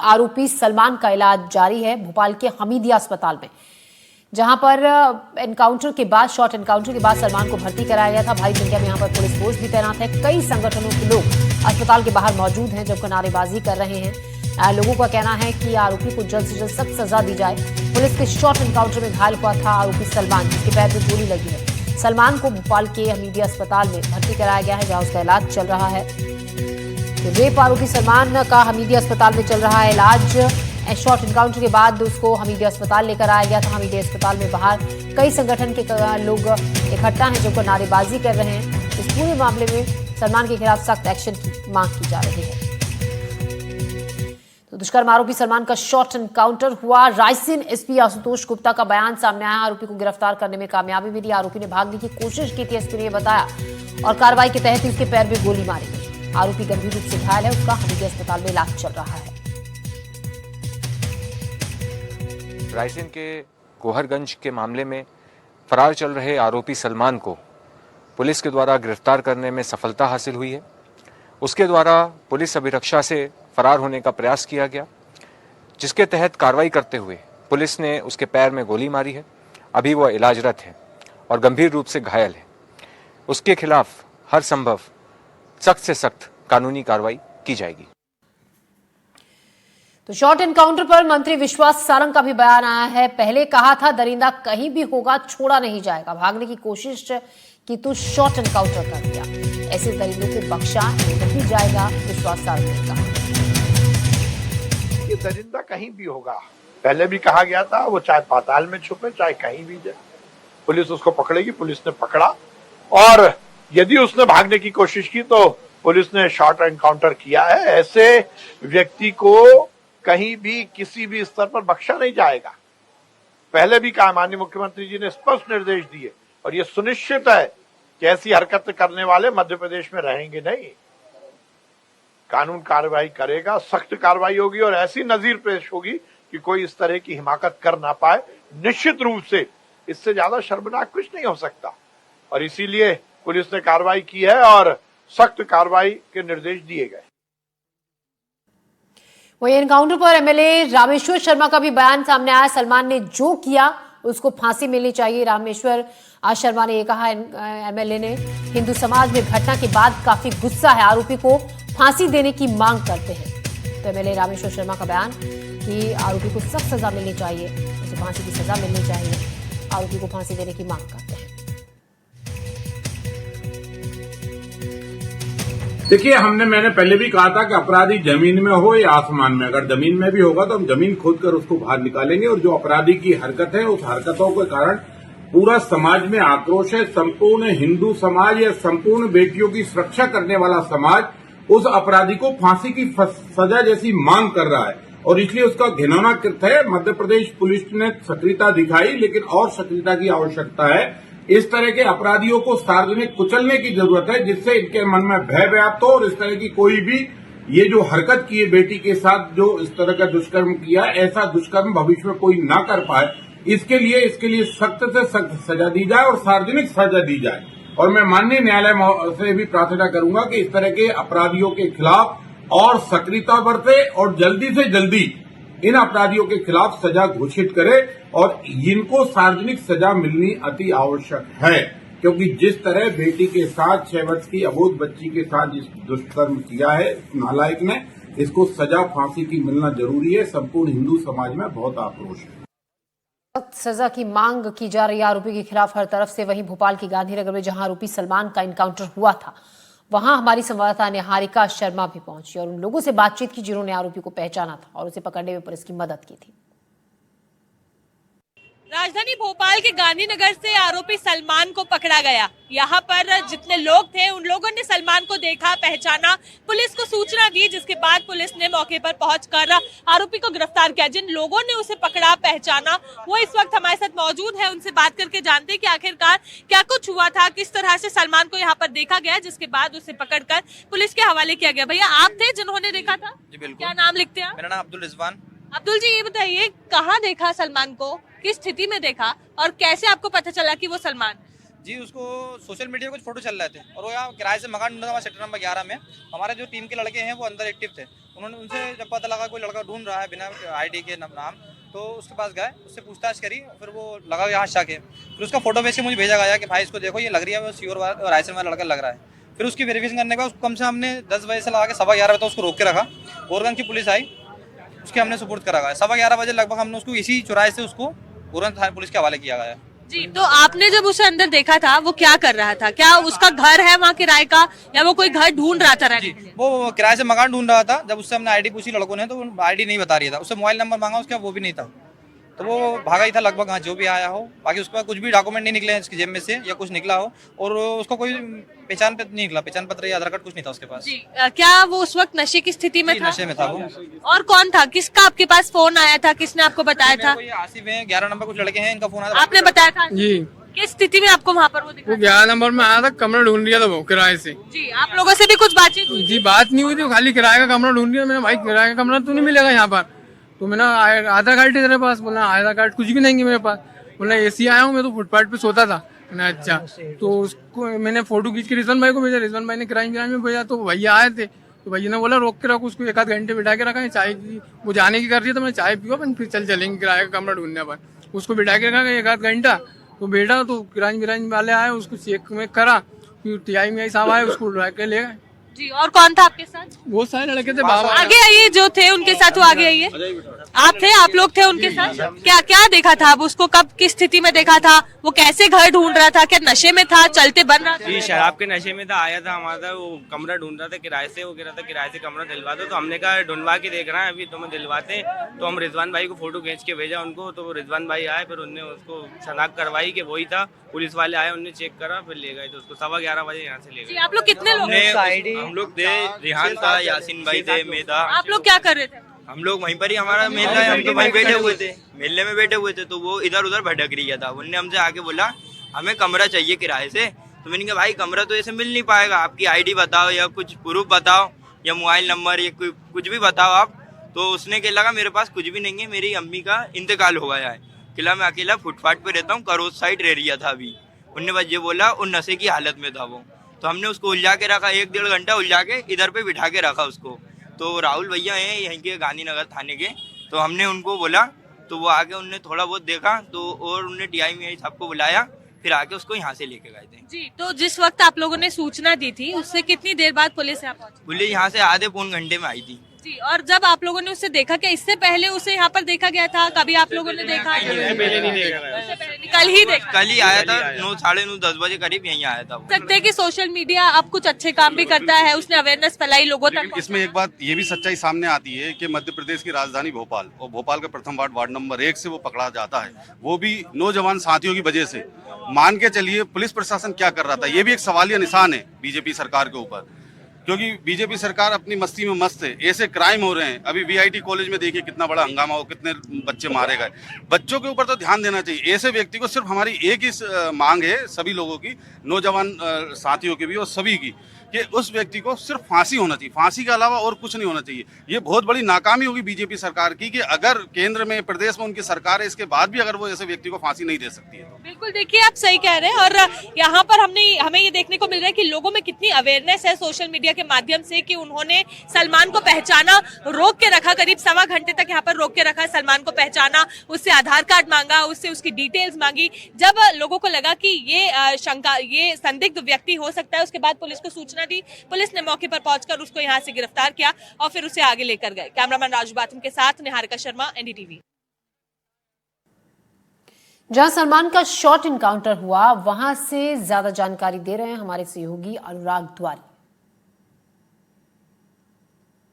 आरोपी सलमान का इलाज जारी है भोपाल के हमीदिया अस्पताल में, जहां पर शॉर्ट एनकाउंटर के बाद सलमान को भर्ती कराया गया था। भारी संख्या में यहां पर पुलिस फोर्स भी तैनात है। कई संगठनों के लोग अस्पताल के बाहर मौजूद हैं, जबकि नारेबाजी कर रहे हैं। लोगों का कहना है कि आरोपी को जल्द से जल्द सख्त सजा दी जाए। पुलिस के शॉर्ट एनकाउंटर में घायल हुआ था आरोपी सलमान, जिसके पैर में गोली लगी है। सलमान को भोपाल के हमीदिया अस्पताल में भर्ती कराया गया है, जहां उसका इलाज चल रहा है। तो रेप आरोपी सलमान का हमीदिया अस्पताल में चल रहा है इलाज। शॉर्ट एनकाउंटर के बाद उसको हमीदिया अस्पताल लेकर आया गया था। हमीदिया अस्पताल में बाहर कई संगठन के लोग इकट्ठा हैं, जो नारेबाजी कर रहे हैं। इस पूरे मामले में सलमान के खिलाफ सख्त एक्शन की मांग की जा रही है। तो दुष्कर्म आरोपी सलमान का शॉर्ट एनकाउंटर हुआ। रायसेन एसपी आशुतोष गुप्ता का बयान सामने आया। आरोपी को गिरफ्तार करने में कामयाबी मिली। आरोपी ने भागने की कोशिश की थी, एसपी ने बताया, और कार्रवाई के तहत उसके पैर में गोली मारी गई। आरोपी गंभीर रूप से घायल है, उसका हमीदिया अस्पताल में इलाज चल रहा है। रायसेन के गोहरगंज के मामले में फरार चल रहे आरोपी सलमान को पुलिस के द्वारा गिरफ्तार करने में सफलता हासिल हुई है। उसके द्वारा पुलिस अभिरक्षा से फरार होने का प्रयास किया गया, जिसके तहत कार्रवाई करते हुए पुलिस ने उसके पैर में गोली मारी है। अभी वह इलाजरत है और गंभीर रूप से घायल है। उसके खिलाफ हर संभव सख्त से सख्त कानूनी कार्रवाई की जाएगी। तो शॉर्ट एनकाउंटर पर मंत्री विश्वास सारंग का भी बयान आया है। पहले कहा था दरिंदा कहीं भी होगा छोड़ा नहीं जाएगा, भागने की कोशिश की तो शॉर्ट एनकाउंटर कर दिया, ऐसे दरिंदों को बख्शा नहीं जाएगा, विश्वास सारंग ने कहा। ये दरिंदा कहीं भी होगा, पहले भी कहा गया था, वो चाहे पाताल में छुपे चाहे कहीं भी जाए, पुलिस उसको पकड़ेगी। पुलिस ने पकड़ा, और यदि उसने भागने की कोशिश की तो पुलिस ने शॉर्ट एनकाउंटर किया है। ऐसे व्यक्ति को कहीं भी किसी भी स्तर पर बख्शा नहीं जाएगा। पहले भी कहा, माननीय मुख्यमंत्री जी ने स्पष्ट निर्देश दिए, और ये सुनिश्चित है कि ऐसी हरकत करने वाले मध्य प्रदेश में रहेंगे नहीं। कानून कार्रवाई करेगा, सख्त कार्रवाई होगी, और ऐसी नजीर पेश होगी कि कोई इस तरह की हिमाकत कर ना पाए। निश्चित रूप से इससे ज्यादा शर्मनाक कुछ नहीं हो सकता, और इसीलिए पुलिस ने कार्रवाई की है और सख्त कार्रवाई के निर्देश दिए गए। वहीं एनकाउंटर पर एमएलए रामेश्वर शर्मा का भी बयान सामने आया। सलमान ने जो किया उसको फांसी मिलनी चाहिए। रामेश्वर शर्मा ने यह कहा, एमएलए ने, हिंदू समाज में घटना के बाद काफी गुस्सा है, आरोपी को फांसी देने की मांग करते हैं। तो एमएलए रामेश्वर शर्मा का बयान कि आरोपी को सख्त सजा मिलनी चाहिए, उसे फांसी की सजा मिलनी चाहिए, आरोपी को फांसी देने की मांग करते हैं। देखिए, मैंने पहले भी कहा था कि अपराधी जमीन में हो या आसमान में। अगर जमीन में भी होगा तो हम जमीन खोद कर उसको बाहर निकालेंगे, और जो अपराधी की हरकत है, उस हरकतों के कारण पूरा समाज में आक्रोश है। संपूर्ण हिंदू समाज या संपूर्ण बेटियों की सुरक्षा करने वाला समाज उस अपराधी को फांसी की सजा जैसी मांग कर रहा है, और इसलिए उसका घिनौना कृत्य है। मध्य प्रदेश पुलिस ने सक्रियता दिखाई, लेकिन और सक्रियता की आवश्यकता है। इस तरह के अपराधियों को सार्वजनिक कुचलने की जरूरत है, जिससे इनके मन में भय व्याप्त हो, और इस तरह की कोई भी ये जो हरकत की है बेटी के साथ, जो इस तरह का दुष्कर्म किया, ऐसा दुष्कर्म भविष्य में कोई ना कर पाए, इसके लिए सख्त से सख्त सजा दी जाए और सार्वजनिक सजा दी जाए। और मैं माननीय न्यायालय से भी प्रार्थना करूंगा कि इस तरह के अपराधियों के खिलाफ और सक्रियता बरते, और जल्दी से जल्दी इन अपराधियों के खिलाफ सजा घोषित करे, और इनको सार्वजनिक सजा मिलनी अति आवश्यक है। क्योंकि जिस तरह बेटी के साथ 6 वर्ष की अबोध बच्ची के साथ जिस दुष्कर्म किया है नालायक ने, इसको सजा फांसी की मिलना जरूरी है। संपूर्ण हिंदू समाज में बहुत आक्रोश है। सख्त सजा की मांग की जा रही है आरोपी के खिलाफ हर तरफ से। वहीं भोपाल की गांधीनगर में जहां आरोपी सलमान का एनकाउंटर हुआ था, वहां हमारी संवाददाता निहारिका शर्मा भी पहुंची और उन लोगों से बातचीत की जिन्होंने आरोपी को पहचाना था और उसे पकड़ने में पुलिस की मदद की थी। राजधानी भोपाल के गांधीनगर से आरोपी सलमान को पकड़ा गया। यहाँ पर जितने लोग थे उन लोगों ने सलमान को देखा, पहचाना, पुलिस को सूचना दी, जिसके बाद पुलिस ने मौके पर पहुंचकर आरोपी को गिरफ्तार किया। जिन लोगों ने उसे पकड़ा, पहचाना, वो इस वक्त हमारे साथ मौजूद है। उनसे बात करके जानते हैं कि आखिरकार क्या कुछ हुआ था, किस तरह से सलमान को यहाँ पर देखा गया, जिसके बाद उसे पकड़कर पुलिस के हवाले किया गया। भैया, आप थे जिन्होंने देखा था? जी बिल्कुल। क्या नाम लिखते हैं? मेरा नाम अब्दुल रिजवान। अब्दुल जी, ये बताइए, कहाँ देखा सलमान को, किस स्थिति में देखा, और कैसे आपको पता चला कि वो सलमान? जी उसको सोशल मीडिया पे कुछ फोटो चल रहे थे और वो यहाँ किराए से मकान ढूंढा था वहाँ सेक्टर नंबर 11 में। हमारे जो टीम के लड़के हैं वो अंदर एक्टिव थे। उन्होंने उनसे जब पता लगा कोई लड़का ढूंढ रहा है बिना आईडी के नाम, तो उसके पास गए, उससे पूछताछ करी, फिर वो लगा यहाँ शाके। फिर उसका फोटो भेज के मुझे भेजा गया कि भाई इसको देखो ये लग रही है, वो सीओर रायसेन वाला लड़का लग रहा है। फिर उसकी वेरिफिकेशन करने के बाद कम से हमने 10 बजे से लगा के 11:15 बजे उसको रोक के रखा। गोरगंज की पुलिस आई, उसके हमने सुपुर्द करा गया। 11:15 बजे लगभग हमने उसको इसी चौराहे से उसको गोरगंज थाना पुलिस के हवाले किया गया। जी, तो आपने जब उसे अंदर देखा था वो क्या कर रहा था? क्या उसका घर है वहाँ किराए का, या वो कोई घर ढूंढ रहा था रहने के लिए? वो किराए से मकान ढूंढ रहा था। जब उससे हमने आईडी पूछी लड़कों ने, तो वो आईडी नहीं बता रही था। उससे मोबाइल नंबर मांगा उसका, वो भी नहीं था। तो वो भागा ही था लगभग। हाँ, जो भी आया हो, बाकी उसके पास कुछ भी डॉक्यूमेंट नहीं निकले हैं इसकी जेब में से या कुछ निकला हो, और उसको कोई पहचान पत्र नहीं निकला, पहचान पत्र या आधार कार्ड कुछ नहीं था उसके पास। जी, क्या वो उस वक्त नशे की स्थिति में था? नशे में था वो। और कौन था? किसका आपके पास फोन आया था? किसने आपको बताया था? ये आसिफ है, 11 नंबर कुछ लड़के हैं, इनका फोन आया था। आपने बताया था? जी, किस स्थिति में आपको वहाँ पर वो दिखा? वो 11 नंबर में आया था, कमरा ढूंढ लिया था वो किराए से। जी, आप लोगों से भी कुछ बातचीत हुई? जी, बात नहीं हुई थी, खाली किराए का कमरा ढूंढ लिया। मैंने भाई किराए का कमरा तो नहीं मिलेगा यहाँ पर, तो मैंने आधार कार्ड है तेरे पास? बोला आधार कार्ड कुछ भी नहीं है मेरे पास। बोला एसी आया हूँ, मैं तो फुटपाथ पे सोता था। मैंने अच्छा, तो उसको मैंने फोटो खींच के रिजवान भाई को भेजा, रिजवान भाई ने क्राइम में भेजा, तो भैया आए थे, तो भैया ने बोला रोक के रखो उसको, 1 आध घंटे बिठा के रखा है। चाय की वो जाने की कर रही है, तो मैं चाय पियो अपन फिर चलेंगे किराए का कमरा ढूंढने पर। उसको बिठा के रखा 1 आध घंटा, तो बेटा तो क्राइम वाले आए, उसको चेक में करा, फिर टीआई में साहब आए, उसको उठा के ले गए। जी, और कौन था आपके साथ? बहुत सारे लड़के थे बाबा। आगे आइए, जो थे उनके साथ वो आगे आइए। आप थे, आप लोग थे उनके साथ? क्या क्या देखा था? अब उसको कब किस स्थिति में देखा था? वो कैसे घर ढूंढ रहा था? क्या नशे में था? चलते बन रहा था? जी, शराब के नशे में था। आया था हमारा, वो कमरा ढूंढ रहा था किराए से। वो कह रहा था किराए से कमरा दिलवा दो, तो हमने कहा ढूंढवा के देख रहे हैं अभी, तुम्हें दिलवाते। तो हम रिजवान भाई को फोटो खींच के भेजा उनको, तो रिजवान भाई आए, फिर उनने उसको शनाख्त करवाई कि वही था। पुलिस वाले आए, उन्होंने चेक करा, फिर ले गए। तो उसको 11:15 बजे यहाँ से ले जी, गए। आप लोग कितने लोग? हम लोग थे, रिहान था, यासीन भाई थे, मैं था। आप लोग क्या कर रहे थे? हम लोग वहीं पर ही, हमारा मेला है, हम तो वहीं बैठे हुए थे, मेले में बैठे हुए थे। तो वो इधर उधर भटक रही था। उनने हमसे आके बोला हमें कमरा चाहिए किराए से। तो मैंने कहा भाई कमरा तो ऐसे मिल नहीं पाएगा, आपकी आईडी बताओ या कुछ प्रूफ बताओ या मोबाइल नंबर या कुछ भी बताओ आप। तो उसने कह लगा मेरे पास कुछ भी नहीं है, मेरी अम्मी का इंतकाल हो गया है, किला मैं अकेला फुटपाथ पे रहता हूँ, करोज साइड रह रहा था अभी। उनने बस ये बोला, और नशे की हालत में था वो। तो हमने उसको उलझा के रखा, 1-1.5 घंटा उलझा के इधर पे बिठा के रखा उसको। तो राहुल भैया हैं यहीं के गांधीनगर थाने के, तो हमने उनको बोला, तो वो आके उनने थोड़ा बहुत देखा, तो और उनने टीआई में साहब को बुलाया, फिर आके उसको यहाँ से लेके गए थे। जी, तो जिस वक्त आप लोगों ने सूचना दी थी उससे कितनी देर बाद पुलिस यहाँ पहुंची? पुलिस यहाँ से आधे पौन घंटे में आई थी। जी, और जब आप लोगों ने उसे देखा, क्या इससे पहले उसे यहाँ पर देखा गया था? कभी आप लोगों ने देखा? पहले नहीं देखा था। उससे पहले नहीं, कल ही देखा? कल ही आया था, 9, साढ़े 9, 10 बजे करीब यहीं आया था वो। सकते हैं कि सोशल मीडिया अब कुछ अच्छे काम भी करता है, उसने अवेयरनेस फैलाई लोगों तक। लेकिन इसमें एक बात ये भी सच्चाई सामने आती है कि मध्य प्रदेश की राजधानी भोपाल और भोपाल का प्रथम वार्ड नंबर 1 से वो पकड़ा जाता है, वो भी नौजवान साथियों की वजह से। मान के चलिए पुलिस प्रशासन क्या कर रहा था, ये भी एक सवालिया निशान है बीजेपी सरकार के ऊपर, क्योंकि बीजेपी सरकार अपनी मस्ती में मस्त है। ऐसे क्राइम हो रहे हैं, अभी वीआईटी कॉलेज में देखिए कितना बड़ा हंगामा हो, कितने बच्चे मारे गए। बच्चों के ऊपर तो ध्यान देना चाहिए। ऐसे व्यक्ति को सिर्फ हमारी एक ही मांग है, सभी लोगों की, नौजवान साथियों की भी और सभी की, कि उस व्यक्ति को सिर्फ फांसी होना चाहिए, फांसी के अलावा और कुछ नहीं होना चाहिए। ये बहुत बड़ी नाकामी होगी बीजेपी सरकार की कि अगर केंद्र में, प्रदेश में उनकी सरकार है, इसके बाद भी अगर वो ऐसे व्यक्ति को फांसी नहीं दे सकती है। बिल्कुल, देखिए आप सही कह रहे हैं। और यहाँ पर हमें ये देखने को मिल रहा है कि लोगों में कितनी अवेयरनेस है सोशल मीडिया के माध्यम से, कि उन्होंने सलमान को पहचाना, रोक के रखा, करीब 1.25 घंटे तक यहाँ पर रोक के रखा, सलमान को पहचाना, उससे आधार कार्ड मांगा, उससे उसकी डिटेल्स मांगी। जब लोगों को लगा कि ये संदिग्ध व्यक्ति हो सकता है, उसके बाद पुलिस को सूचना दी। पुलिस ने मौके पर पहुंचकर उसको यहाँ से गिरफ्तार किया और फिर उसे आगे लेकर गए। कैमरामैन राजू बाथम के साथ निहारिका शर्मा, एनडीटीवी। जहां सलमान का शॉर्ट एनकाउंटर हुआ, वहां से ज्यादा जानकारी दे रहे हैं हमारे सहयोगी अनुराग द्वारी।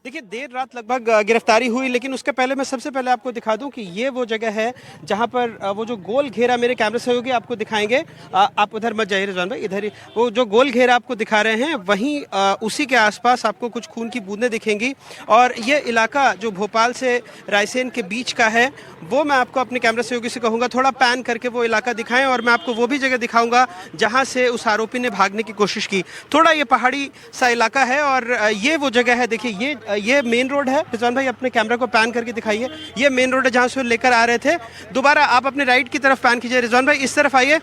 देखिए, देर रात लगभग गिरफ्तारी हुई, लेकिन उसके पहले मैं सबसे पहले आपको दिखा दूं कि ये वो जगह है जहां पर वो जो गोल घेरा, मेरे कैमरे सहयोगी आपको दिखाएंगे, आप उधर मत जाइए रिजवान भाई, इधर ही वो जो गोल घेरा आपको दिखा रहे हैं, वहीं उसी के आसपास आपको कुछ खून की बूंदें दिखेंगी। और ये इलाका जो भोपाल से रायसेन के बीच का है, वो मैं आपको अपने कैमरा सहयोगी से कहूँगा थोड़ा पैन करके वो इलाका दिखाएं, और मैं आपको वो भी जगह दिखाऊंगा जहाँ से उस आरोपी ने भागने की कोशिश की। थोड़ा ये पहाड़ी सा इलाका है और ये वो जगह है। देखिए, ये मेन रोड है। रिजवान भाई अपने कैमरा को पैन करके दिखाइए, ये मेन रोड है जहाँ से लेकर आ रहे थे। दोबारा आप अपने राइट की तरफ पैन कीजिए, रिजवान भाई इस तरफ आइए।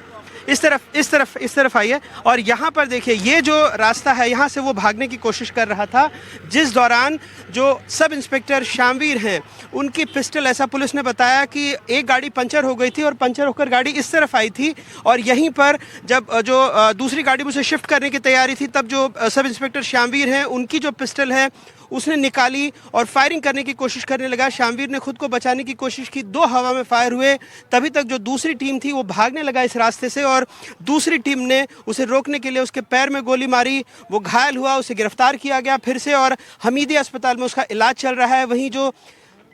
इस तरफ आइए। और यहाँ पर देखिए, ये जो रास्ता है यहाँ से वो भागने की कोशिश कर रहा था, जिस दौरान जो सब इंस्पेक्टर शामवीर हैं उनकी पिस्टल, ऐसा पुलिस ने बताया कि एक गाड़ी पंचर हो गई थी और पंचर होकर गाड़ी इस तरफ आई थी, और यहीं पर जब जो दूसरी गाड़ी मुझे शिफ्ट करने की तैयारी थी तब जो सब इंस्पेक्टर शामवीर हैं उनकी जो पिस्टल है उसने निकाली और फायरिंग करने की कोशिश करने लगा। शामवीर ने खुद को बचाने की कोशिश की, 2 हवा में फायर हुए। तभी तक जो दूसरी टीम थी वो भागने लगा इस रास्ते से और दूसरी टीम ने उसे रोकने के लिए उसके पैर में गोली मारी। वो घायल हुआ, उसे गिरफ्तार किया गया फिर से और हमीदिया अस्पताल में उसका इलाज चल रहा है। वहीं जो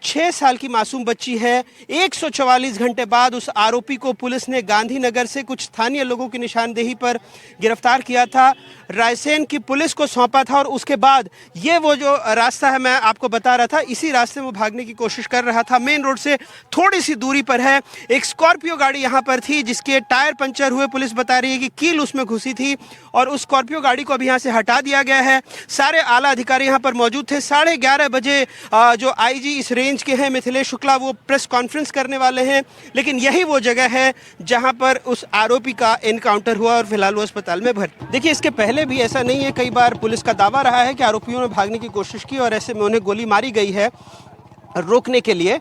6 साल की मासूम बच्ची है, 144 घंटे बाद उस आरोपी को पुलिस ने गांधीनगर से कुछ स्थानीय लोगों की निशानदेही पर गिरफ्तार किया था, रायसेन की पुलिस को सौंपा था और उसके बाद ये वो जो रास्ता है मैं आपको बता रहा था, इसी रास्ते में वो भागने की कोशिश कर रहा था। मेन रोड से थोड़ी सी दूरी पर है एक स्कॉर्पियो गाड़ी यहाँ पर थी जिसके टायर पंचर हुए। पुलिस बता रही है कि कील उसमें घुसी थी और उस स्कॉर्पियो गाड़ी को अभी यहाँ से हटा दिया गया है। सारे आला अधिकारी यहाँ पर मौजूद थे। 11:30 बजे जो आईजी इस रेंज के हैं मिथिलेश शुक्ला, वो प्रेस कॉन्फ्रेंस करने वाले हैं, लेकिन यही वो जगह है जहां पर उस आरोपी का एनकाउंटर हुआ और फिलहाल वो अस्पताल में भर्ती। देखिए, इसके पहले भी ऐसा नहीं है, कई बार पुलिस का दावा रहा है कि आरोपियों ने भागने की कोशिश की और ऐसे में उन्हें गोली मारी गई है रोकने के लिए।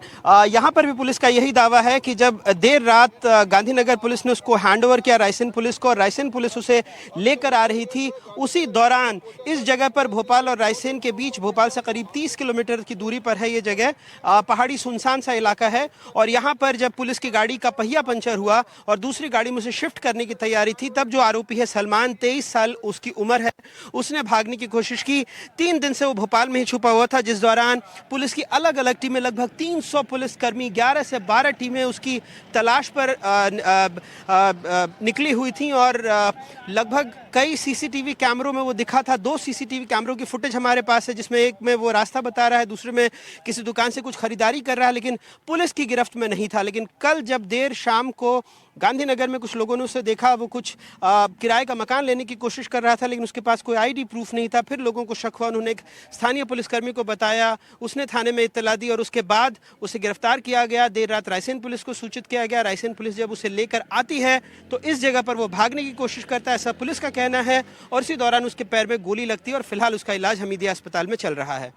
यहाँ पर भी पुलिस का यही दावा है कि जब देर रात गांधीनगर पुलिस ने उसको हैंडओवर किया रायसेन पुलिस को और रायसेन पुलिस उसे लेकर आ रही थी, उसी दौरान इस जगह पर भोपाल और रायसेन के बीच, भोपाल से करीब 30 किलोमीटर की दूरी पर है ये जगह, पहाड़ी सुनसान सा इलाका है। और यहाँ पर जब पुलिस की गाड़ी का पहिया पंचर हुआ और दूसरी गाड़ी में उसे शिफ्ट करने की तैयारी थी, तब जो आरोपी है सलमान, 23 साल उसकी उम्र है, उसने भागने की कोशिश की। 3 दिन से वो भोपाल में ही छुपा हुआ था, जिस दौरान पुलिस की अलग अलग टीमें, लगभग 300 पुलिसकर्मी, 11 से 12 टीमें उसकी तलाश पर निकली हुई थी और लगभग कई सीसीटीवी कैमरों में वो दिखा था। 2 सीसीटीवी कैमरों की फुटेज हमारे पास है, जिसमें एक में वो रास्ता बता रहा है, दूसरे में किसी दुकान से कुछ खरीदारी कर रहा है, लेकिन पुलिस की गिरफ्त में नहीं था। लेकिन कल जब देर शाम को गांधीनगर में कुछ लोगों ने उसे देखा, वो कुछ किराए का मकान लेने की कोशिश कर रहा था, लेकिन उसके पास कोई आईडी प्रूफ नहीं था। फिर लोगों को शक हुआ, उन्होंने एक स्थानीय पुलिसकर्मी को बताया, उसने थाने में इत्तला दी और उसके बाद उसे गिरफ्तार किया गया। देर रात रायसेन पुलिस को सूचित किया गया। रायसेन पुलिस जब उसे लेकर आती है तो इस जगह पर वो भागने की कोशिश करता है, ऐसा पुलिस का कहना है, और इसी दौरान उसके पैर में गोली लगती है और फिलहाल उसका इलाज हमीदिया अस्पताल में चल रहा है।